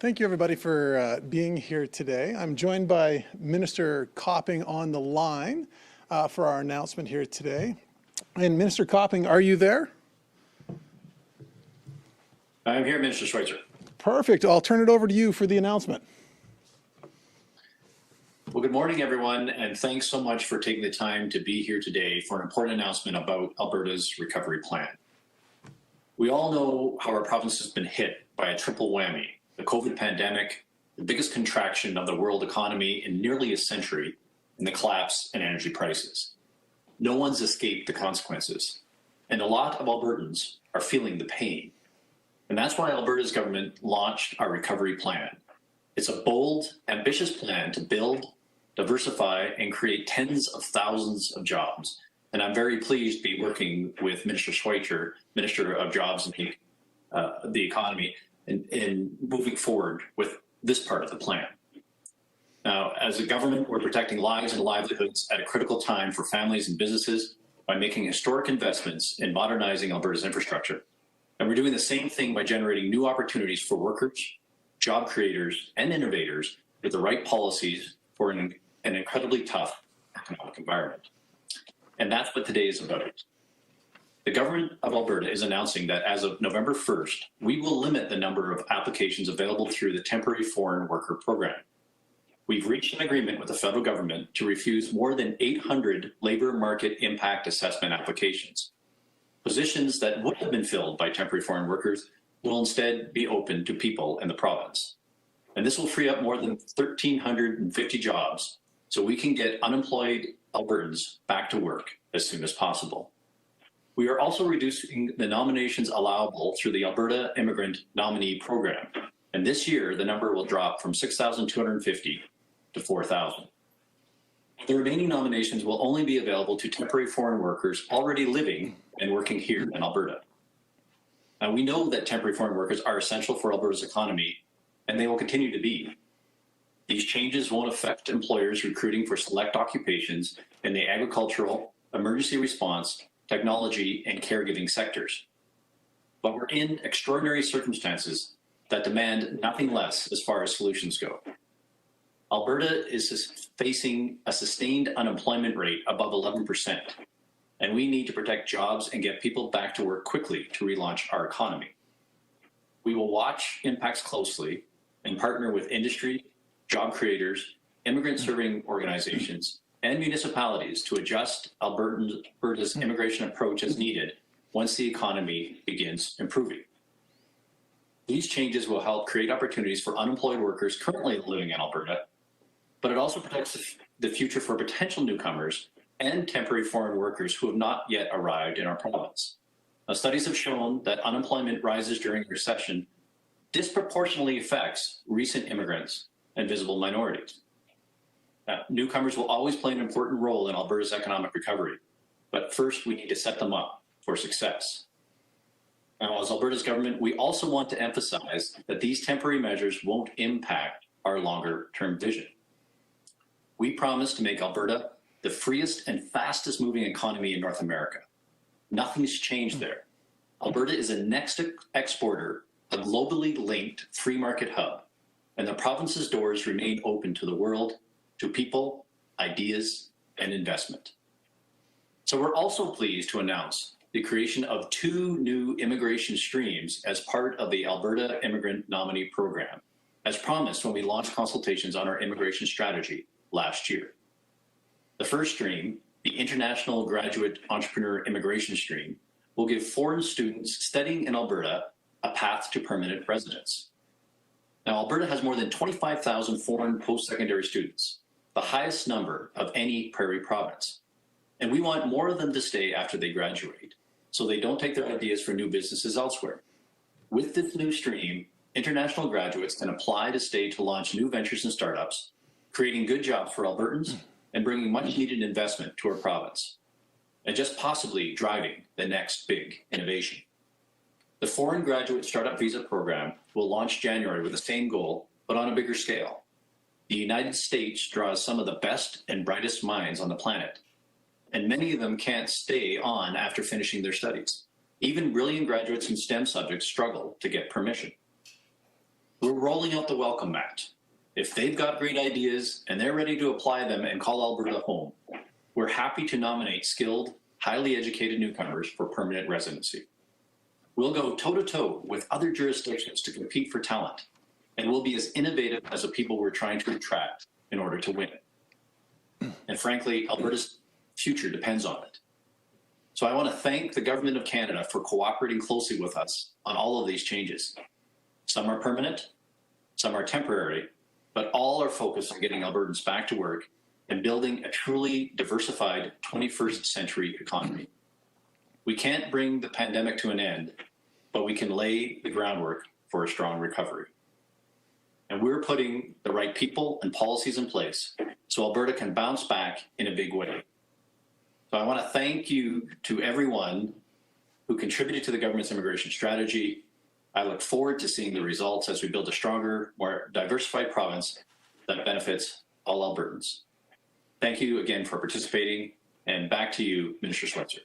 Thank you, everybody, for being here today. I'm joined by Minister Copping on the line for our announcement here today. And Minister Copping, are you there? I'm here, Minister Schweitzer. Perfect. I'll turn it over to you for the announcement. Well, good morning, everyone, and thanks so much for taking the time to be here today for an important announcement about Alberta's recovery plan. We all know how our province has been hit by a triple whammy: the COVID pandemic, the biggest contraction of the world economy in nearly a century, and the collapse in energy prices. No one's escaped the consequences, and a lot of Albertans are feeling the pain. And that's why Alberta's government launched our recovery plan. It's a bold, ambitious plan to build, diversify, and create tens of thousands of jobs. And I'm very pleased to be working with Minister Schweitzer, Minister of Jobs and the Economy, in moving forward with this part of the plan. Now, as a government, we're protecting lives and livelihoods at a critical time for families and businesses by making historic investments in modernizing Alberta's infrastructure. And we're doing the same thing by generating new opportunities for workers, job creators, and innovators with the right policies for an incredibly tough economic environment. And that's what today is about. The government of Alberta is announcing that as of November 1st, we will limit the number of applications available through the Temporary Foreign Worker Program. We've reached an agreement with the federal government to refuse more than 800 labor market impact assessment applications. Positions that would have been filled by temporary foreign workers will instead be open to people in the province. And this will free up more than 1,350 jobs so we can get unemployed Albertans back to work as soon as possible. We are also reducing the nominations allowable through the Alberta Immigrant Nominee Program. And this year, the number will drop from 6,250 to 4,000. The remaining nominations will only be available to temporary foreign workers already living and working here in Alberta. Now, we know that temporary foreign workers are essential for Alberta's economy, and they will continue to be. These changes won't affect employers recruiting for select occupations in the agricultural, emergency response, technology, and caregiving sectors. But we're in extraordinary circumstances that demand nothing less as far as solutions go. Alberta is facing a sustained unemployment rate above 11%, and we need to protect jobs and get people back to work quickly to relaunch our economy. We will watch impacts closely and partner with industry, job creators, immigrant-serving organizations, and municipalities to adjust Alberta's immigration approach as needed once the economy begins improving. These changes will help create opportunities for unemployed workers currently living in Alberta, but it also protects the future for potential newcomers and temporary foreign workers who have not yet arrived in our province. Now, studies have shown that unemployment rises during a recession disproportionately affects recent immigrants and visible minorities. Now, newcomers will always play an important role in Alberta's economic recovery, but first we need to set them up for success. Now, as Alberta's government, we also want to emphasize that these temporary measures won't impact our longer-term vision. We promise to make Alberta the freest and fastest moving economy in North America. Nothing's changed there. Alberta is a next exporter, a globally linked free market hub, and the province's doors remain open to the world, to people, ideas, and investment. So we're also pleased to announce the creation of 2 new immigration streams as part of the Alberta Immigrant Nominee Program, as promised when we launched consultations on our immigration strategy last year. The first stream, the International Graduate Entrepreneur Immigration Stream, will give foreign students studying in Alberta a path to permanent residence. Now, Alberta has more than 25,000 foreign post-secondary students, the highest number of any prairie province. And we want more of them to stay after they graduate, so they don't take their ideas for new businesses elsewhere. With this new stream, international graduates can apply to stay to launch new ventures and startups, creating good jobs for Albertans and bringing much needed investment to our province, and just possibly driving the next big innovation. The Foreign Graduate Startup Visa Program will launch January with the same goal, but on a bigger scale. The United States draws some of the best and brightest minds on the planet, and many of them can't stay on after finishing their studies. Even brilliant graduates in STEM subjects struggle to get permission. We're rolling out the welcome mat. If they've got great ideas and they're ready to apply them and call Alberta home, we're happy to nominate skilled, highly educated newcomers for permanent residency. We'll go toe-to-toe with other jurisdictions to compete for talent, and we'll be as innovative as the people we're trying to attract in order to win. And frankly, Alberta's future depends on it. So I want to thank the Government of Canada for cooperating closely with us on all of these changes. Some are permanent, some are temporary, but all are focused on getting Albertans back to work and building a truly diversified 21st century economy. We can't bring the pandemic to an end, but we can lay the groundwork for a strong recovery. And we're putting the right people and policies in place so Alberta can bounce back in a big way. So I want to thank you to everyone who contributed to the government's immigration strategy. I look forward to seeing the results as we build a stronger, more diversified province that benefits all Albertans. Thank you again for participating, and back to you, Minister Schweitzer.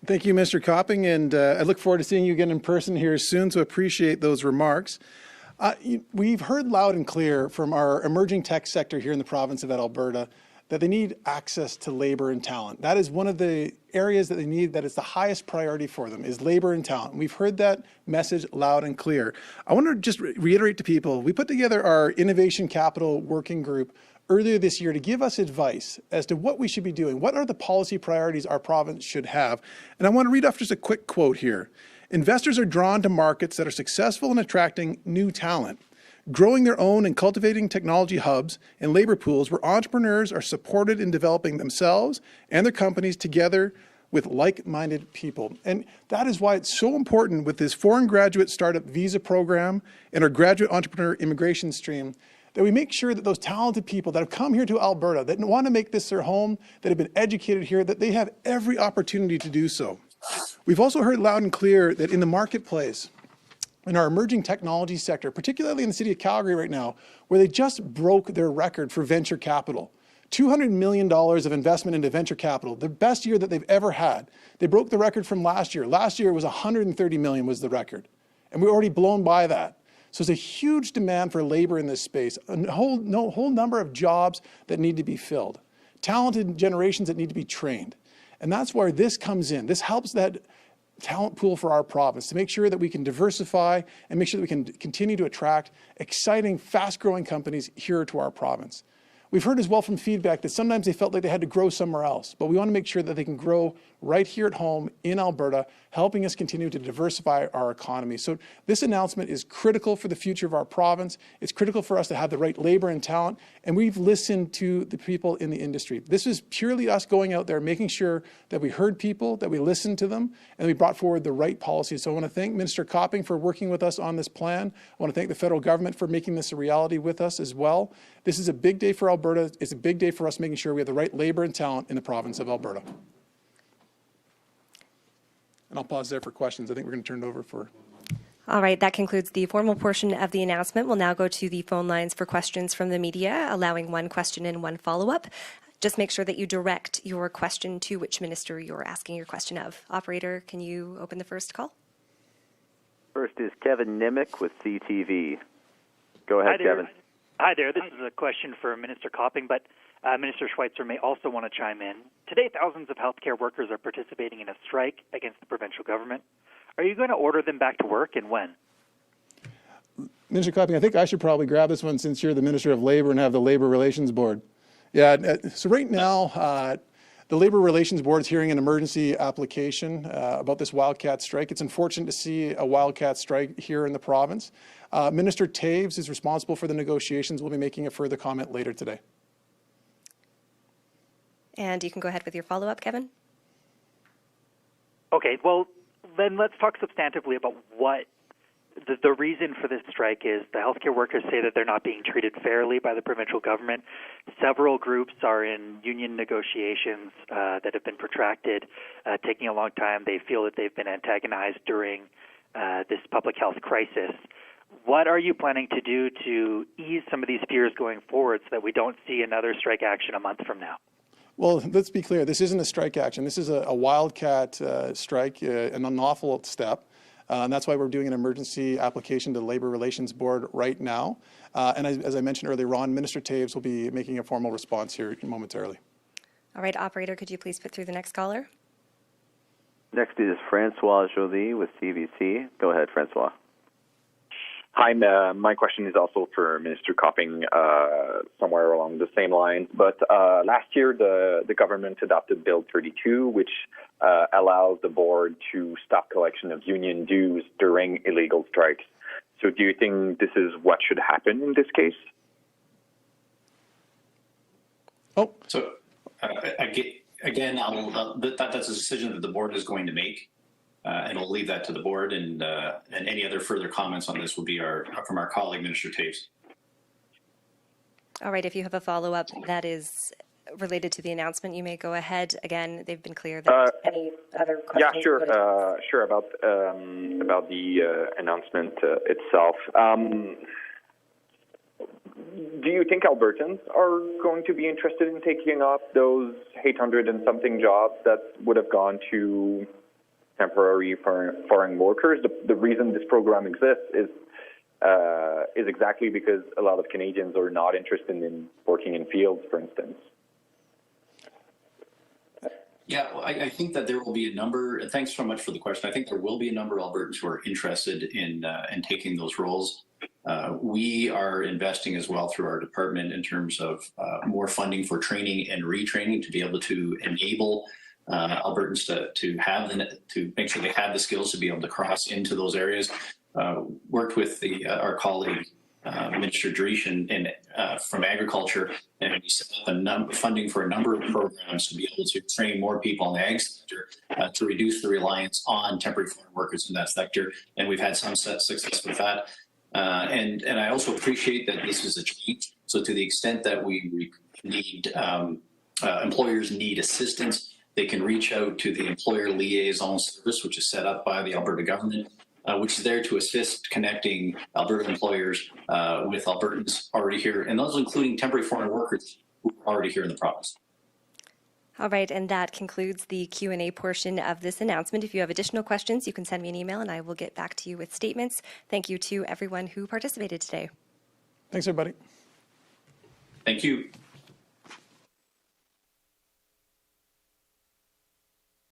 Thank you, Mr. Copping, and I look forward to seeing you again in person here soon, so appreciate those remarks. We've heard loud and clear from our emerging tech sector here in the province of Alberta that they need access to labor and talent. That is one of the areas that they need, that is the highest priority for them, is labor and talent. We've heard that message loud and clear. I want to just reiterate to people, we put together our Innovation Capital Working Group earlier this year to give us advice as to what we should be doing. What are the policy priorities our province should have? And I want to read off just a quick quote here. Investors are drawn to markets that are successful in attracting new talent, growing their own and cultivating technology hubs and labor pools where entrepreneurs are supported in developing themselves and their companies together with like-minded people. And that is why it's so important with this foreign graduate startup visa program and our graduate entrepreneur immigration stream that we make sure that those talented people that have come here to Alberta, that want to make this their home, that have been educated here, that they have every opportunity to do so. We've also heard loud and clear that in the marketplace, in our emerging technology sector, particularly in the city of Calgary right now, where they just broke their record for venture capital. $200 million of investment into venture capital, the best year that they've ever had. They broke the record from last year. Last year it was $130 million was the record. And we're already blown by that. So there's a huge demand for labor in this space, a whole number of jobs that need to be filled, talented generations that need to be trained. And that's where this comes in. This helps that talent pool for our province to make sure that we can diversify and make sure that we can continue to attract exciting, fast-growing companies here to our province. We've heard as well from feedback that sometimes they felt like they had to grow somewhere else, but we want to make sure that they can grow right here at home in Alberta, helping us continue to diversify our economy. So this announcement is critical for the future of our province. It's critical for us to have the right labor and talent, and we've listened to the people in the industry. This is purely us going out there, making sure that we heard people, that we listened to them, and we brought forward the right policies. So I want to thank Minister Copping for working with us on this plan. I want to thank the federal government for making this a reality with us as well. This is a big day for Alberta. It's a big day for us making sure we have the right labor and talent in the province of Alberta. And I'll pause there for questions. I think we're going to turn it over for... All right, that concludes the formal portion of the announcement. We'll now go to the phone lines for questions from the media, allowing one question and one follow-up. Just make sure that you direct your question to which minister you're asking your question of. Operator, can you open the first call? First is Kevin Nimick with CTV. Go ahead, Kevin. Hi there. This is a question for Minister Copping, but Minister Schweitzer may also want to chime in. Today, thousands of healthcare workers are participating in a strike against the provincial government. Are you going to order them back to work, and when? Minister Copping, I think I should probably grab this one since you're the Minister of Labour and have the Labour Relations Board. Yeah, so right now, the Labour Relations Board is hearing an emergency application about this wildcat strike. It's unfortunate to see a wildcat strike here in the province. Minister Taves is responsible for the negotiations. We'll be making a further comment later today. And you can go ahead with your follow-up, Kevin. Okay, well, then let's talk substantively about what the reason for this strike is. The healthcare workers say that they're not being treated fairly by the provincial government. Several groups are in union negotiations that have been protracted, taking a long time. They feel that they've been antagonized during this public health crisis. What are you planning to do to ease some of these fears going forward so that we don't see another strike action a month from now? Well, let's be clear. This isn't a strike action. This is a wildcat strike, an unlawful step. And that's why we're doing an emergency application to the Labor Relations Board right now. And as I mentioned earlier on, Minister Taves will be making a formal response here momentarily. All right, operator, could you please put through the next caller? Next is Francois Joly with CBC. Go ahead, Francois. Hi, my question is also for Minister Copping, somewhere along the same lines. But last year, the government adopted Bill 32, which allows the board to stop collection of union dues during illegal strikes. So do you think this is what should happen in this case? Oh, So again, that's a decision that the board is going to make. And we'll leave that to the board, and any other further comments on this will be from our colleague, Minister Taves. All right, if you have a follow-up that is related to the announcement, you may go ahead. Again, they've been clear that any other questions? Yeah, sure. About the announcement itself. Do you think Albertans are going to be interested in taking up those 800 and something jobs that would have gone to temporary foreign workers? The reason this program exists is exactly because a lot of Canadians are not interested in working in fields, for instance. Yeah, well, I think that there will be a number. Thanks so much for the question. I think there will be a number of Albertans who are interested in taking those roles. We are investing as well through our department in terms of more funding for training and retraining to be able to enable Albertans to make sure they have the skills to be able to cross into those areas. Worked with our colleague Minister Dreeshen from Agriculture, and we set up funding for a number of programs to be able to train more people in the ag sector to reduce the reliance on temporary foreign workers in that sector. And we've had some success with that. And I also appreciate that this is a change. So to the extent that we need employers need assistance, they can reach out to the Employer Liaison Service, which is set up by the Alberta government, which is there to assist connecting Alberta employers with Albertans already here, and those including temporary foreign workers who are already here in the province. All right, and that concludes the Q&A portion of this announcement. If you have additional questions, you can send me an email and I will get back to you with statements. Thank you to everyone who participated today. thanks, everybody. Thank you.